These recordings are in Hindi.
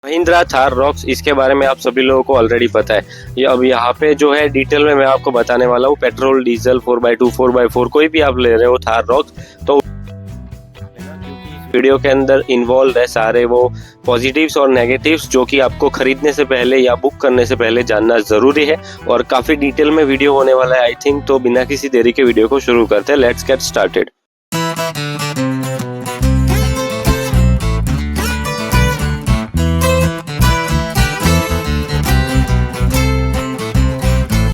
महिंद्रा थार रॉक्स, इसके बारे में आप सभी लोगों को ऑलरेडी पता है। ये अब यहाँ पे जो है डिटेल में मैं आपको बताने वाला हूँ। पेट्रोल, डीजल, 4x2, 4x4 कोई भी आप ले रहे हो थार रॉक्स, तो वीडियो के अंदर इन्वॉल्व है सारे वो पॉजिटिव्स और नेगेटिव्स जो कि आपको खरीदने से पहले या बुक करने से पहले जानना जरूरी है, और काफी डिटेल में वीडियो होने वाला है आई थिंक। तो बिना किसी देरी के वीडियो को शुरू करते हैं। Let's get started.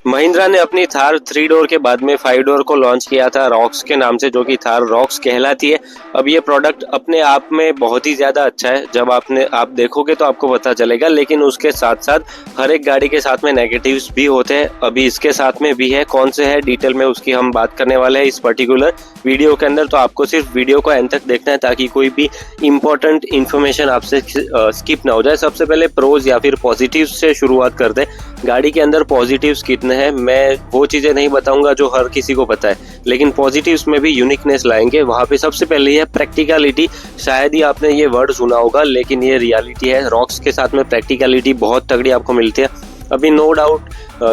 महिंद्रा ने अपनी थार 3 डोर के बाद में 5 डोर को लॉन्च किया था रॉक्स के नाम से, जो कि थार रॉक्स कहलाती है। अब ये प्रोडक्ट अपने आप में बहुत ही ज्यादा अच्छा है, जब आप देखोगे तो आपको पता चलेगा। लेकिन उसके साथ साथ हर एक गाड़ी के साथ में नेगेटिव्स भी होते हैं। अभी इसके साथ में भी है, कौन से है डिटेल में उसकी हम बात करने वाले हैं इस पर्टिकुलर वीडियो के अंदर। तो आपको सिर्फ वीडियो को एंड तक देखना है ताकि कोई भी इंपॉर्टेंट इन्फॉर्मेशन आपसे स्किप ना हो जाए। सबसे पहले प्रोज या फिर पॉजिटिव्स से शुरुआत करते हैं। गाड़ी के अंदर पॉजिटिव्स कितने हैं मैं वो चीजें नहीं बताऊंगा जो हर किसी को पता है, लेकिन पॉजिटिव्स में भी यूनिकनेस लाएंगे। वहां पे सबसे पहले है प्रैक्टिकलिटी। शायद ही आपने ये वर्ड सुना होगा, लेकिन ये रियलिटी है। रॉक्स के साथ में प्रैक्टिकलिटी बहुत तगड़ी आपको मिलती है। अभी no doubt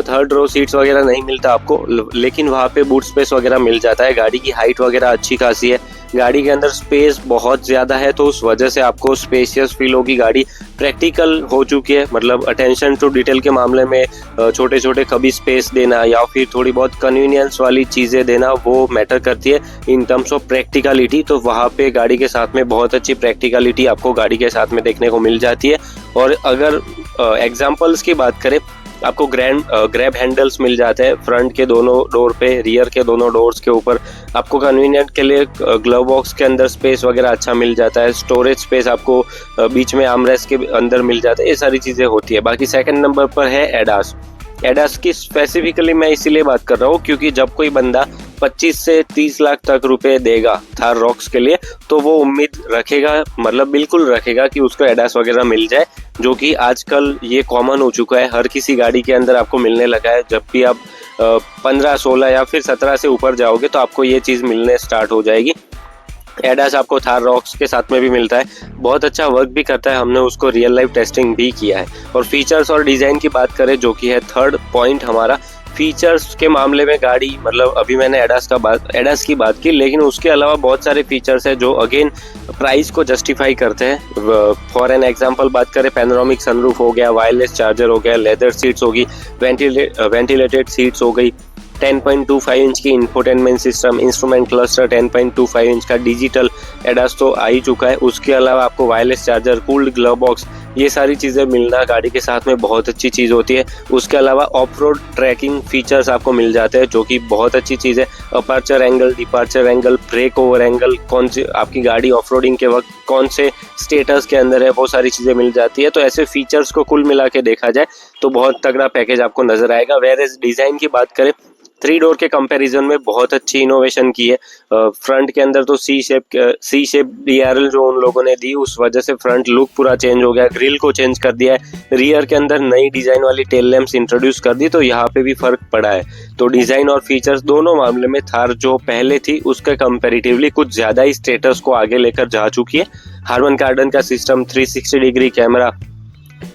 third row seats वगैरह नहीं मिलता आपको, लेकिन वहाँ पे बूट स्पेस वगैरह मिल जाता है। गाड़ी की हाइट वगैरह अच्छी खासी है, गाड़ी के अंदर स्पेस बहुत ज़्यादा है, तो उस वजह से आपको स्पेशियस फील होगी। गाड़ी प्रैक्टिकल हो चुकी है, मतलब अटेंशन टू डिटेल के मामले में छोटे छोटे कभी स्पेस देना या फिर थोड़ी बहुत कन्वीनियंस वाली चीज़ें देना वो मैटर करती है इन टर्म्स ऑफ प्रैक्टिकलिटी। तो वहाँ पे गाड़ी के साथ में बहुत अच्छी प्रैक्टिकलिटी आपको गाड़ी के साथ में देखने को मिल जाती है। और अगर एग्जाम्पल्स की बात करें, आपको ग्रैब हैंडल्स मिल जाते हैं फ्रंट के दोनों डोर पे, रियर के दोनों डोर्स के ऊपर। आपको कन्वीनियंट के लिए ग्लव बॉक्स के अंदर स्पेस वगैरह अच्छा मिल जाता है। स्टोरेज स्पेस आपको बीच में आर्मरेस्ट के अंदर मिल जाता है। ये सारी चीज़ें होती है। बाकी सेकंड नंबर पर है एडास। एडास की स्पेसिफिकली मैं इसीलिए बात कर रहा हूँ क्योंकि जब कोई बंदा 25 से 30 लाख तक रुपए देगा थार रॉक्स के लिए, तो वो उम्मीद रखेगा, मतलब बिल्कुल रखेगा कि उसको एडास वगैरह मिल जाए, जो कि आजकल ये कॉमन हो चुका है। हर किसी गाड़ी के अंदर आपको मिलने लगा है। जब भी आप 15, 16 या फिर 17 से ऊपर जाओगे तो आपको ये चीज़ मिलने स्टार्ट हो जाएगी। एडास आपको थार रॉक्स के साथ में भी मिलता है, बहुत अच्छा वर्क भी करता है। हमने उसको रियल लाइफ टेस्टिंग भी किया है। और फीचर्स और डिज़ाइन की बात करें, जो कि है थर्ड पॉइंट हमारा, फीचर्स के मामले में गाड़ी, मतलब अभी मैंने एडास की बात की, लेकिन उसके अलावा बहुत सारे फीचर्स हैं जो अगेन प्राइस को जस्टिफाई करते हैं। फॉर एन एग्जांपल बात करें, पैनोरामिक सनरूफ हो गया, वायरलेस चार्जर हो गया, लेदर सीट्स होगी, वेंटिलेटेड सीट्स हो गई, 10.25 इंच की infotainment system, instrument cluster, 10.25 inch का डिजिटल एडास तो आ ही चुका है। उसके अलावा आपको wireless charger, cooled glove box, ये सारी चीज़ें मिलना गाड़ी के साथ में बहुत अच्छी चीज़ होती है। उसके अलावा ऑफ रोड ट्रैकिंग फीचर्स आपको मिल जाते हैं, जो कि बहुत अच्छी चीज़ है। Aperture angle, departure angle, break over angle, कौन सी आपकी गाड़ी ऑफ रोडिंग के वक्त कौन से स्टेटस के अंदर है, वो सारी चीज़ें मिल जाती है। तो ऐसे फीचर्स को कुल मिला के देखा जाए तो बहुत तगड़ा पैकेज आपको नजर आएगा। वेयर डिज़ाइन की बात करें, 3 डोर के कंपैरिजन में बहुत अच्छी इनोवेशन की है। फ्रंट के अंदर तो सी शेप DRL जो उन लोगों ने दी, उस वजह से फ्रंट लुक पूरा चेंज हो गया, ग्रिल को चेंज कर दिया है। रियर के अंदर नई डिजाइन वाली टेल लैंप्स इंट्रोड्यूस कर दी, तो यहाँ पे भी फर्क पड़ा है। तो डिजाइन और फीचर्स दोनों मामले में थार जो पहले थी उसके कंपैरेटिवली कुछ ज्यादा ही स्टेटस को आगे लेकर जा चुकी है। हार्मन कार्डन का सिस्टम, 360 डिग्री कैमरा,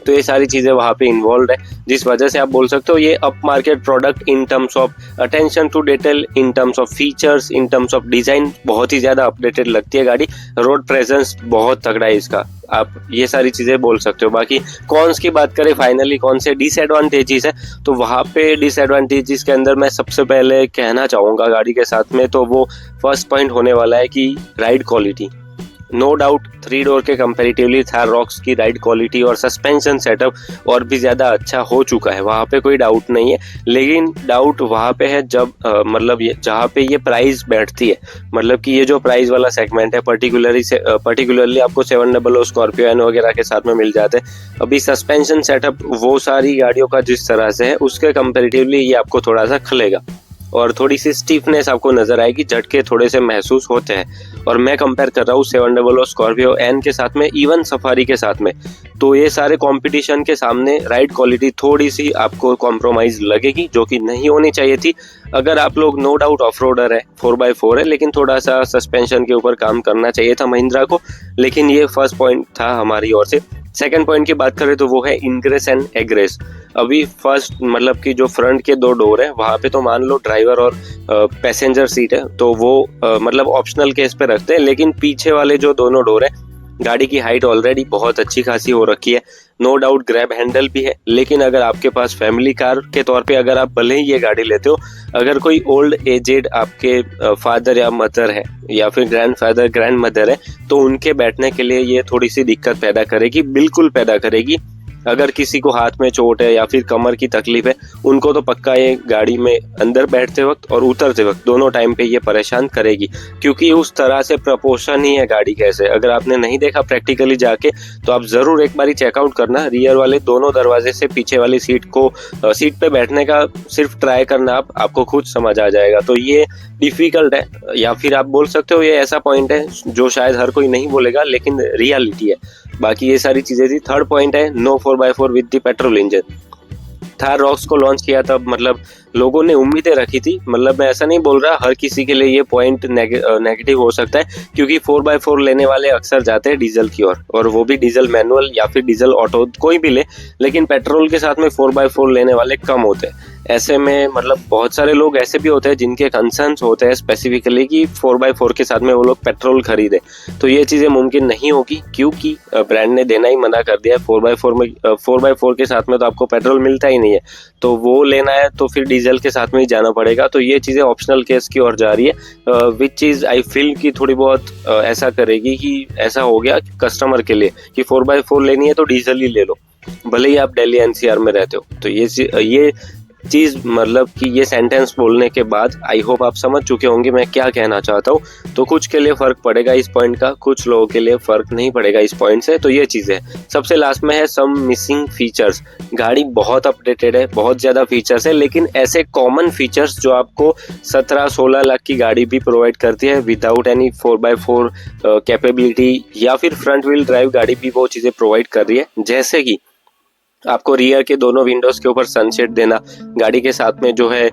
तो ये सारी चीज़ें वहाँ पे इन्वॉल्व है, जिस वजह से आप बोल सकते हो ये upmarket product in terms of attention to detail, in terms of features, in terms of design बहुत ही ज़्यादा अपडेटेड लगती है गाड़ी। रोड प्रेजेंस बहुत तगड़ा है इसका, आप ये सारी चीज़ें बोल सकते हो। बाकी कॉन्स की बात करें, फाइनली कौन से डिसएडवांटेजेस है, तो वहाँ पे डिसएडवांटेजेस के अंदर मैं सबसे पहले कहना चाहूँगा गाड़ी के साथ में, तो वो फर्स्ट पॉइंट होने वाला है कि ride quality. No doubt 3 door के कंपैरेटिवली थार रॉक्स की राइड क्वालिटी और सस्पेंशन सेटअप और भी ज़्यादा अच्छा हो चुका है, वहाँ पे कोई डाउट नहीं है। लेकिन डाउट वहाँ पे है जब मतलब ये जहाँ पे ये प्राइस बैठती है, मतलब कि ये जो प्राइस वाला सेगमेंट है, पर्टिकुलरली आपको 700 स्कॉर्पियो एन वगैरह के साथ में मिल जाते हैं। अभी सस्पेंशन सेटअप वो सारी गाड़ियों का जिस तरह से है, उसके कंपैरेटिवली ये आपको थोड़ा सा खलेगा और थोड़ी सी स्टीफनेस आपको नजर आएगी, झटके थोड़े से महसूस होते हैं। और मैं कंपेयर कर रहा हूँ 700 स्कॉर्पियो एन के साथ में, इवन सफारी के साथ में, तो ये सारे कंपटीशन के सामने राइड क्वालिटी थोड़ी सी आपको कॉम्प्रोमाइज लगेगी, जो कि नहीं होनी चाहिए थी। अगर आप लोग नो डाउट ऑफ रोडर है, 4x4 है, लेकिन थोड़ा सा सस्पेंशन के ऊपर काम करना चाहिए था महिंद्रा को। लेकिन ये फर्स्ट पॉइंट था हमारी ओर से। सेकंड पॉइंट की बात करें तो वो है इनग्रेस एंड एग्रेस। अभी फर्स्ट मतलब कि जो फ्रंट के 2 डोर है वहाँ पे तो मान लो ड्राइवर और पैसेंजर सीट है तो वो मतलब ऑप्शनल केस पे रखते हैं, लेकिन पीछे वाले जो दोनों डोर है गाड़ी की हाइट ऑलरेडी बहुत अच्छी खासी हो रखी है, नो डाउट ग्रैब हैंडल भी है। लेकिन अगर आपके पास फैमिली कार के तौर पे अगर आप भले ही ये गाड़ी लेते हो, अगर कोई ओल्ड एजेड आपके फादर या मदर है या फिर ग्रैंड फादर ग्रैंड मदर है तो उनके बैठने के लिए ये थोड़ी सी दिक्कत पैदा करेगी, बिल्कुल पैदा करेगी। अगर किसी को हाथ में चोट है या फिर कमर की तकलीफ है उनको तो पक्का ये गाड़ी में अंदर बैठते वक्त और उतरते वक्त दोनों टाइम पे ये परेशान करेगी, क्योंकि उस तरह से प्रपोर्शन ही है गाड़ी कैसे। अगर आपने नहीं देखा प्रैक्टिकली जाके तो आप जरूर एक बारी चेकआउट करना, रियर वाले दोनों दरवाजे से पीछे वाली सीट पे बैठने का सिर्फ ट्राई करना, आपको खुद समझ आ जाएगा। तो ये डिफिकल्ट है या फिर आप बोल सकते हो ये ऐसा पॉइंट है जो शायद हर कोई नहीं बोलेगा लेकिन रियलिटी है। बाकी ये सारी चीजें थी। थर्ड पॉइंट है no 4x4 with the petrol engine. Thar Roxx को लॉन्च किया तब मतलब लोगों ने उम्मीदें रखी थी, मतलब मैं ऐसा नहीं बोल रहा हर किसी के लिए ये पॉइंट नेगेटिव हो सकता है, क्योंकि 4x4 लेने वाले अक्सर जाते हैं डीजल की ओर, और वो भी डीजल मैनुअल या फिर डीजल ऑटो कोई भी ले, लेकिन पेट्रोल के साथ में 4x4 लेने वाले कम होते हैं। ऐसे में मतलब बहुत सारे लोग ऐसे भी होते हैं जिनके कंसर्न्स होते हैं स्पेसिफिकली कि 4x4 के साथ में वो लोग पेट्रोल खरीदे, तो ये चीजें मुमकिन नहीं होगी क्योंकि ब्रांड ने देना ही मना कर दिया है। 4x4 के साथ में तो आपको पेट्रोल मिलता ही नहीं है, तो वो लेना है तो फिर डीजल के साथ में ही जाना पड़ेगा। तो ये चीजें ऑप्शनल केस की ओर जा रही है, विच चीज आई फील कि थोड़ी बहुत ऐसा करेगी कि ऐसा हो गया कस्टमर के लिए कि 4x4 लेनी है तो डीजल ही ले लो, भले ही आप दिल्ली एनसीआर में रहते हो। तो ये चीज मतलब कि ये सेंटेंस बोलने के बाद आई होप आप समझ चुके होंगे मैं क्या कहना चाहता हूँ। तो कुछ के लिए फर्क पड़ेगा इस पॉइंट का, कुछ लोगों के लिए फर्क नहीं पड़ेगा इस पॉइंट से। तो ये चीजें सबसे लास्ट में है सम मिसिंग फीचर्स। गाड़ी बहुत अपडेटेड है, बहुत ज्यादा फीचर्स है, लेकिन ऐसे कॉमन फीचर्स जो आपको 17-16 लाख की गाड़ी भी प्रोवाइड करती है विदाउट एनी 4x4 कैपेबिलिटी, या फिर फ्रंट व्हील ड्राइव गाड़ी भी वो चीजें प्रोवाइड कर रही है, जैसे कि आपको रियर के दोनों विंडोज के ऊपर सनशेड देना, गाड़ी के साथ में जो है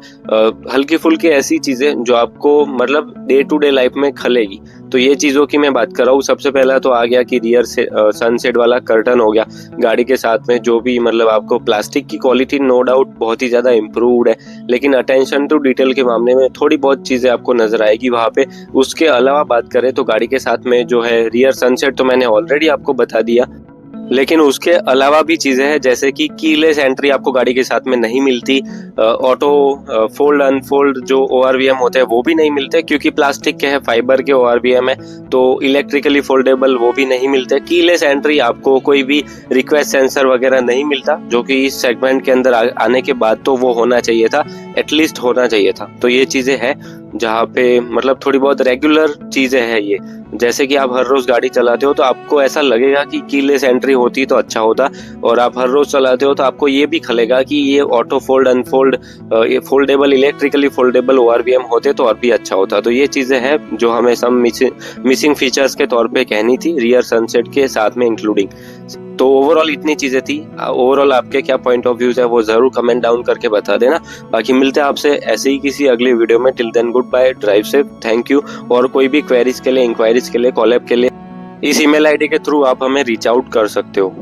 हल्की फुल्की ऐसी चीजें जो आपको मतलब डे टू डे लाइफ में खलेगी। तो ये चीजों की मैं बात कर रहा हूँ। सबसे पहला तो आ गया कि रियर से सनसेट वाला कर्टन हो गया, गाड़ी के साथ में जो भी मतलब आपको प्लास्टिक की क्वालिटी नो डाउट बहुत ही ज्यादा इम्प्रूव्ड है, लेकिन अटेंशन टू डिटेल के मामले में थोड़ी बहुत चीजें आपको नजर आएगी वहाँ पे। उसके अलावा बात करें तो गाड़ी के साथ में जो है रियर सनसेट तो मैंने ऑलरेडी आपको बता दिया, लेकिन उसके अलावा भी चीजें हैं जैसे कि कीलेस एंट्री आपको गाड़ी के साथ में नहीं मिलती, ऑटो फोल्ड अनफोल्ड जो ORVM होते हैं वो भी नहीं मिलते क्योंकि प्लास्टिक के है, फाइबर के ORVM है, तो इलेक्ट्रिकली फोल्डेबल वो भी नहीं मिलते। कीलेस एंट्री आपको कोई भी रिक्वेस्ट सेंसर वगैरह नहीं मिलता, जो कि इस सेगमेंट के अंदर आने के बाद तो वो होना चाहिए था, एटलीस्ट होना चाहिए था। तो ये चीजें हैं जहाँ पे मतलब थोड़ी बहुत रेगुलर चीजें हैं ये, जैसे कि आप हर रोज गाड़ी चलाते हो तो आपको ऐसा लगेगा कि कीलेस एंट्री होती तो अच्छा होता, और आप हर रोज चलाते हो तो आपको ये भी खलेगा कि ये ऑटो फोल्ड अनफोल्ड ये फोल्डेबल इलेक्ट्रिकली फोल्डेबल ORVM होते तो और भी अच्छा होता। तो ये चीजें हैं जो हमें सब मिसिंग फीचर्स के तौर पे कहनी थी रियर सनसेट के साथ में इंक्लूडिंग। तो ओवरऑल इतनी चीजें थी। ओवरऑल आपके क्या पॉइंट ऑफ व्यूज है वो जरूर कमेंट डाउन करके बता देना। बाकी मिलते हैं आपसे ऐसे ही किसी अगली वीडियो में। Till then good bye, drive safe, thank you. और कोई भी क्वेरीज के लिए, इंक्वायरीज के लिए, कॉलअप के लिए इस ईमेल आईडी के थ्रू आप हमें रीच आउट कर सकते हो।